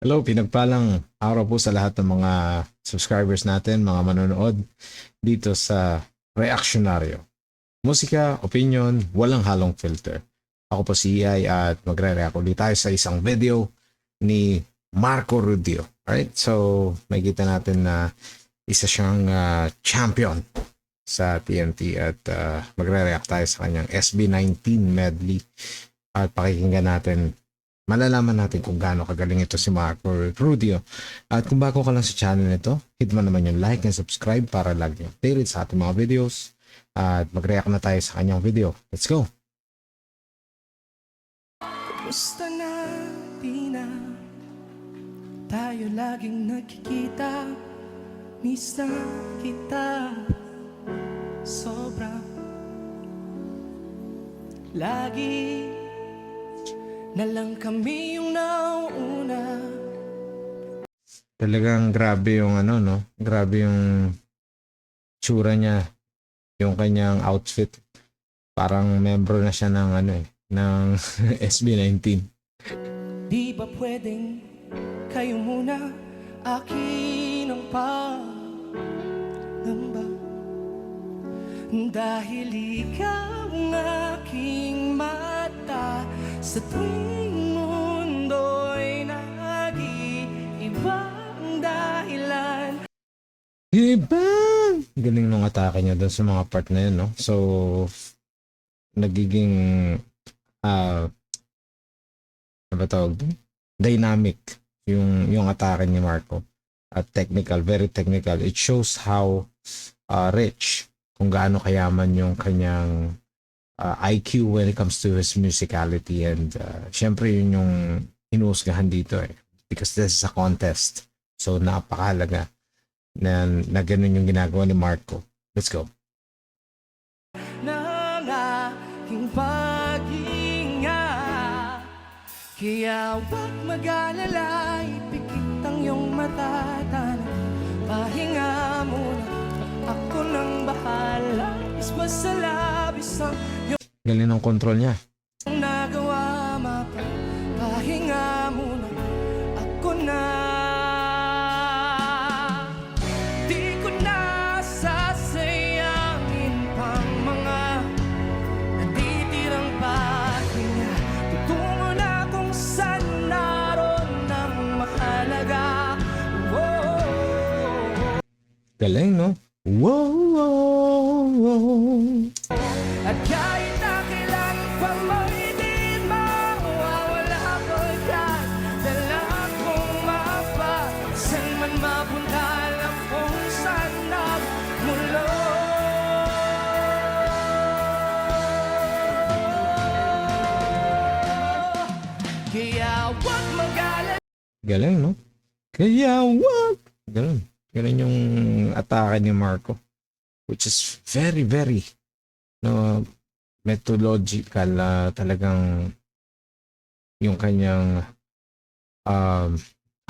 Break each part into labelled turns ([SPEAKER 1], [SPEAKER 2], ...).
[SPEAKER 1] Hello, pinagpalang araw po sa lahat ng mga subscribers natin, mga manonood dito sa Reactionaryo. Musika, opinion, walang halong filter. Ako po si Iay at magre-react ulit tayo sa isang video ni Marco Rudio. Alright, so makikita natin na isa siyang champion sa TNT at magre-react tayo sa kanyang SB19 medley at pakikinggan natin. Malalaman natin kung gaano kagaling ito si Marco Rudio. At kung bago ka lang sa channel nito, hit mo naman yung like and subscribe para lagi updated sa ating mga videos. At mag-react na tayo sa kanyang video. Let's go!
[SPEAKER 2] Kumusta na, di na tayo laging nagkikita. Miss na kita sobra. Lagi na lang kami yung nauuna.
[SPEAKER 1] Talagang grabe yung no? Grabe yung tsura niya. Yung kanyang outfit. Parang membro na siya ng ng SB19.
[SPEAKER 2] Di ba pwedeng kayo muna akin ang pangamba? Dahil ikaw ang aking mata sa tuwing mundo'y nag-iibang dahilan.
[SPEAKER 1] Iba! Galing nung atake niya doon sa mga part na yun, no? So, nagiging ano ba tawag doon? Dynamic yung atake ni Marco. At technical, very technical. It shows how rich, kung gaano kayaman yung kanyang IQ when it comes to his musicality. And syempre yun yung hinuhusgahan dito because this is a contest. So napakahalaga na ganun yung ginagawa ni Marco. Let's go.
[SPEAKER 2] Ng aking paghinga, kaya huwag mag-alala, ipikit ang iyong mata. Pahinga muna, ako nang bahala. Iswas sa labis ang
[SPEAKER 1] Galing ng control niya.
[SPEAKER 2] nagawa, pahinga muna, ako na. Di ko na sasayangin pang mga natitirang pahinga. Tutungo na kung saan naroon ang mahalaga. Whoa.
[SPEAKER 1] Galing, no? Wow!
[SPEAKER 2] At kahit na kailan pa may di mawawala ko dyan, dala kong mapa, saan man mapunta, alam kung saan nagmulo. Kaya huwag mag-alala.
[SPEAKER 1] Galing, no? Kaya wag! Galing. Galing yung atake ni Marco. Which is very, very methodological. Talagang yung kanyang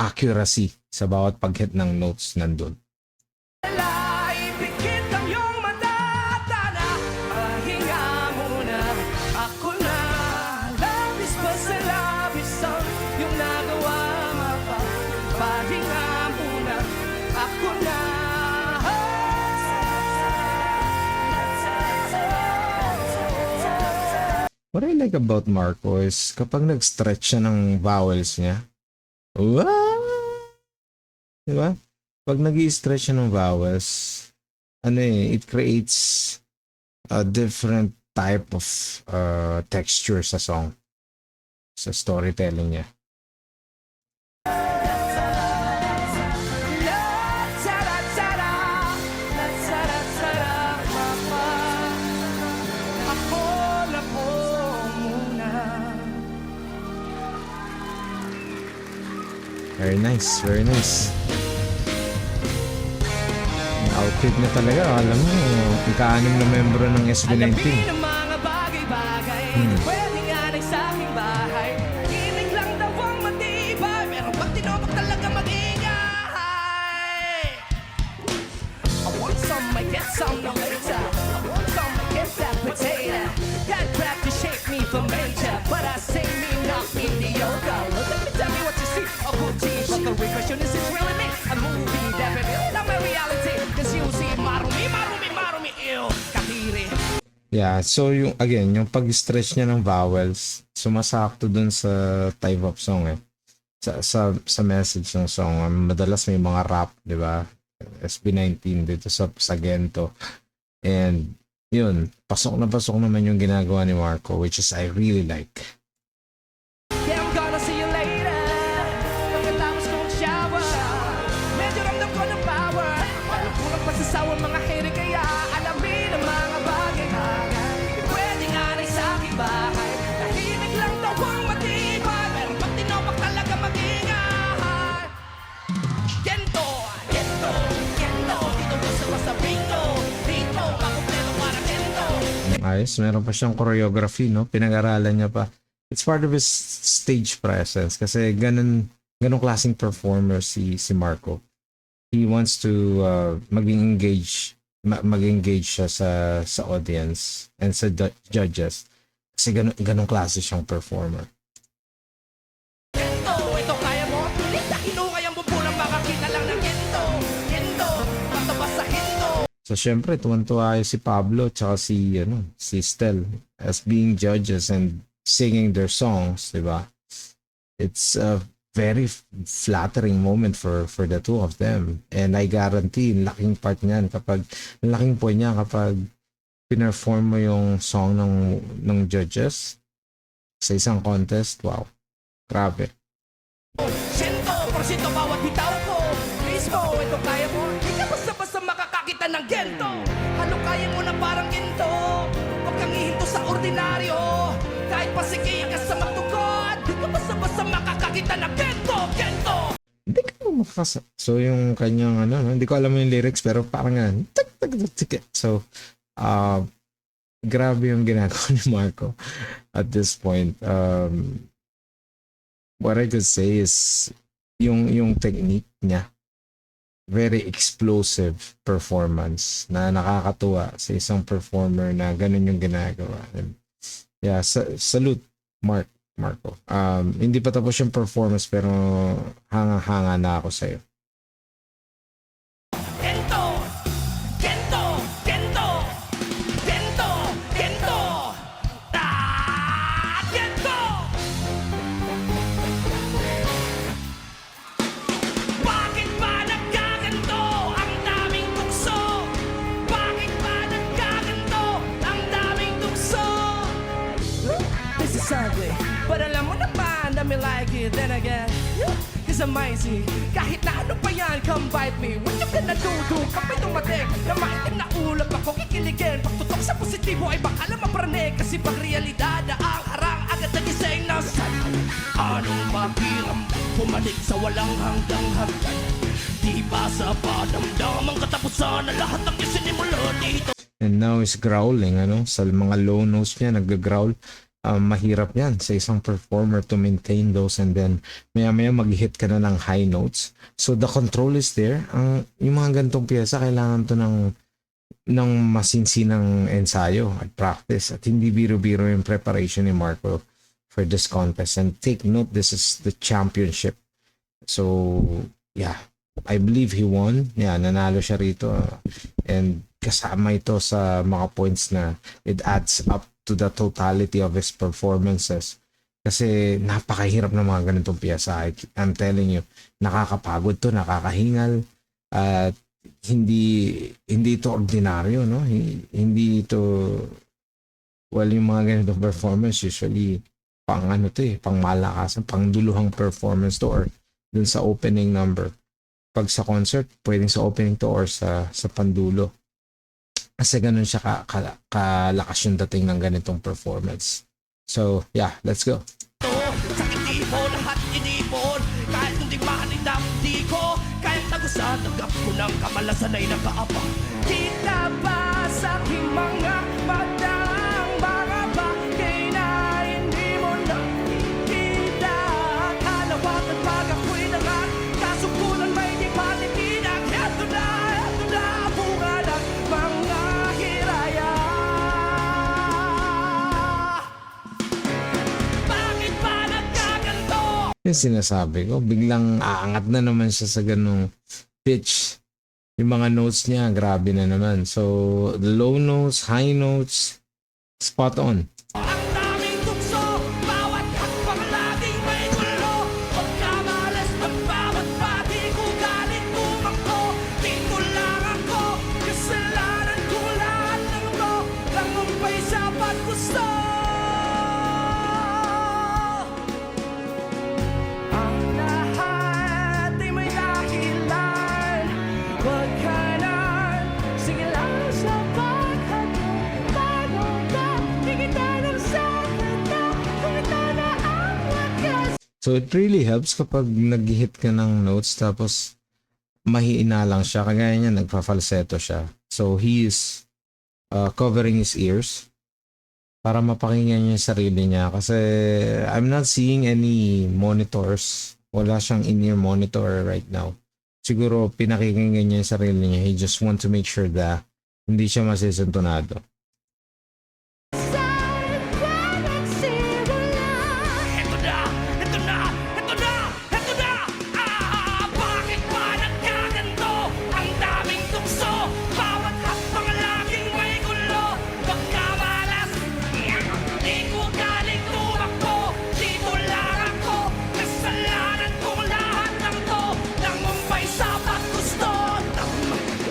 [SPEAKER 1] accuracy sa bawat pag-hit ng notes nandun.
[SPEAKER 2] Ipikit ang iyong mata, tana, pahinga muna, ako na. Labis pa sa labis ang iyong nagawa, pahinga muna, ako na.
[SPEAKER 1] What I like about Marco is kapag nag-stretch siya ng vowels niya, wow! Diba? Pag nag-i-stretch siya ng vowels, it creates a different type of texture sa song, sa storytelling niya.
[SPEAKER 2] Ako na po muna.
[SPEAKER 1] Very nice, very nice. Ang outfit niya talaga, alam mo, ika-anim na membro ng SB19.
[SPEAKER 2] Alamin ang mga bagay-bagay na pwede nga lang sa aking bahay. Kinig lang daw ang matibay, meron pag tinobak talaga mag-ingay. I want some, I get some, no later. I want some, I get that potato. That crap to shape me for major, but I say me not mediocre. Let me tell me what you see, a good t-shirt.
[SPEAKER 1] Yeah, so yung again, yung pag-stretch niya ng vowels, sumasakto dun sa type of song eh. Sa message ng song, madalas may mga rap, 'di ba? SB19 dito sa Gento. And yun, pasok naman yung ginagawa ni Marco, which is I really like.
[SPEAKER 2] Yeah, I'm gonna see you later. Pagkatapos kong shower, medyo ramdam ko ng power. Parang kulang pa sa sawa mga hater, kaya alamin ang mga bagay-bagay. Pwede nga rin sa aking bahay, tahimik lang daw ang matibay. Pero pag tinopak talaga mag-ingay. Gento, gento, gento. Dito ko sa masabing ko. Dito, makumpleto para gento.
[SPEAKER 1] Ayos, meron pa siyang choreography, no? Pinag-aralan niya pa. It's part of his stage presence kasi ganun klaseng performer si Marco. He wants to mag-engage siya sa audience and sa judges kasi ganun klase siyang performer.
[SPEAKER 2] Gento, ito kaya mo? Hindi hinukay ang bubulang makakita lang ng gento. Gento, patabas sa hinto.
[SPEAKER 1] So syempre tuwan-tuwa si Pablo tsaka si Stel as being judges and singing their songs, 'di ba? It's a very flattering moment for the two of them. And I guarantee laking part niyan laking point niya kapag pinerform mo yung song ng judges sa isang contest. Wow. Grabe.
[SPEAKER 2] Gento, porsyento bawat bitaw ko. Mismo, ito kaya mo? Hindi ka basta-basta makakakita ng gento. Halo kaya mo na parang gento. Huwag kang ihinto sa ordinaryo. Kahit pasigay ka sa magtugod, di ka basta-basta makakakita ng gento, gento.
[SPEAKER 1] Hindi ka mo makakasa. So yung kanyang hindi ko alam yung lyrics pero parang ganun. So grabe yung ginagawa ni Marco at this point. What I could say is yung technique niya, very explosive performance na nakakatuwa sa isang performer na ganun yung ginagawa. And yeah, salute Marco. Hindi pa tapos yung performance pero hanga-hanga na ako sa'yo.
[SPEAKER 2] Gento, gento, gento, gento, gento. Gento! Bakit ba nagkaganto ang daming tukso? Bakit ba nagkaganto ang daming tukso? This is ugly, but alam mo naman na me like it. Then again, it's amazing. Kahit na ano pa yan, come bite me. What you gonna do? Kapag dumating na maitim na ulap ako kikiligin. Pagtutok sa positibo ay baka lang mapranig. Kasi pag realidad na ang harang agad nagising na sa'yo. Anong pakiramdam? Pumalig sa walang hanggang hagdan. Di ba sa padamdam ang katapusan na lahat ng isinimula dito?
[SPEAKER 1] And now is growling, sa mga low notes niya, nag-growl. Mahirap yan sa isang performer to maintain those and then maya-maya mag-hit ka na ng high notes. So the control is there. Yung mga gantong piyesa, kailangan to ng masinsinang ensayo at practice. At hindi biro-biro yung preparation ni Marco for this contest. And take note, this is the championship. So, yeah. I believe he won. Yeah, nanalo siya rito. And kasama ito sa mga points na it adds up to the totality of his performances. Kasi napakahirap ng mga ganitong piyesa. I'm telling you, nakakapagod to, nakakahingal, at hindi ito ordinaryo, no? Hindi ito, well, yung mga ganitong performance usually pang pang malakasan, pang duluhang performance to or dun sa opening number. Pag sa concert, pwedeng sa opening to or sa pandulo. Kasi ganun siya kalakas yung dating ng ganitong performance. So, yeah, let's go.
[SPEAKER 2] Sa itipon, lahat inipon. Kahit hindi mahalin ang di ko. Kahit tagusan, tanggap ko ng kamalasan ay nakaapa. Kita ba sa aking mga matang mga bagay na hindi mo nakikita? Kalawat at pag ako'y nangat, kasukulan may di panitinag. Ito na bunga ng mga hiraya. Bakit ba nagkaganto?
[SPEAKER 1] Yung sinasabi ko, biglang aangat na naman siya sa ganung pitch. Yung mga notes niya, grabe na naman. So, the low notes, high notes, Spot on.
[SPEAKER 2] Ang daming tukso, bawat hakbang laging may gulo. Pagkamalas, magbabat di ko galit tumakbo. Dito lang ako, kasalanan ko lahat ng to. Langumpay sa paggusto. Ang lahat ay may dahilan. Huwag ka na, sige lang sa paghatid. Bago ka, di kita nang sakata. Kung ito na ang wakas.
[SPEAKER 1] So it really helps kapag nag-hit ka ng notes tapos mahina lang siya. Kagaya niya, nagpa-falsetto siya. So he is covering his ears para mapakinggan niya yung sarili niya. Kasi I'm not seeing any monitors. Wala siyang in-ear monitor right now. Siguro pinakikinggan niya yung sarili niya. He just want to make sure that hindi siya masisintonado.
[SPEAKER 2] Saan ka nagsimula? Ito na! Ito na! Ito na! Ito na! Bakit ba nagkaganto? Ang daming tukso, bawat hakbang laging may gulo. Pagkamalas, di ko galing tumakbo. Dito lang ako, kasalanan ko lahat ng to. Nangumpay sa paggusto ng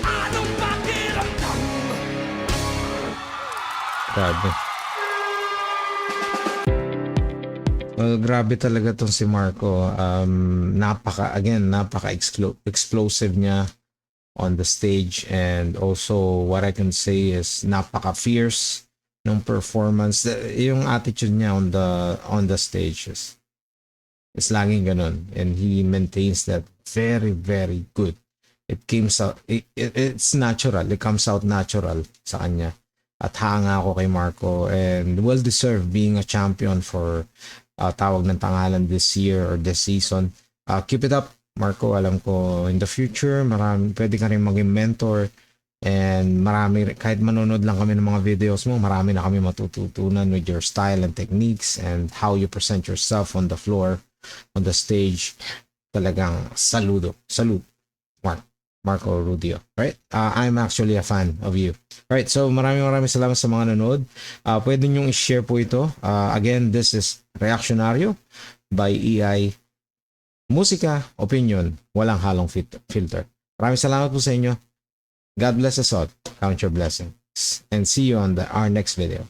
[SPEAKER 2] anong pakiramdam.
[SPEAKER 1] Grabe. Well, grabe talaga tong si Marco. Napaka-explosive niya on the stage, and also what I can say is napaka-fierce ng performance. Yung attitude niya on the stage is laging ganun, and he maintains that very, very good. It's natural. It comes out natural sa kanya. At hanga ako kay Marco, and well deserved being a champion for tawag ng tangalan this year or this season. Keep it up, Marco. Alam ko in the future pwede ka rin maging mentor, and kahit manonood lang kami ng mga videos mo, marami na kami matututunan with your style and techniques and how you present yourself on the floor, on the stage. Talagang salute Marco Rudio. Right? I'm actually a fan of you. Right, so maraming salamat sa mga nanood. Pwede nyong i-share po ito. Again, this is Reactionaryo by EI. Musika, opinion, walang halong filter. Maraming salamat po sa inyo. God bless us all. Count your blessings. And see you on our next video.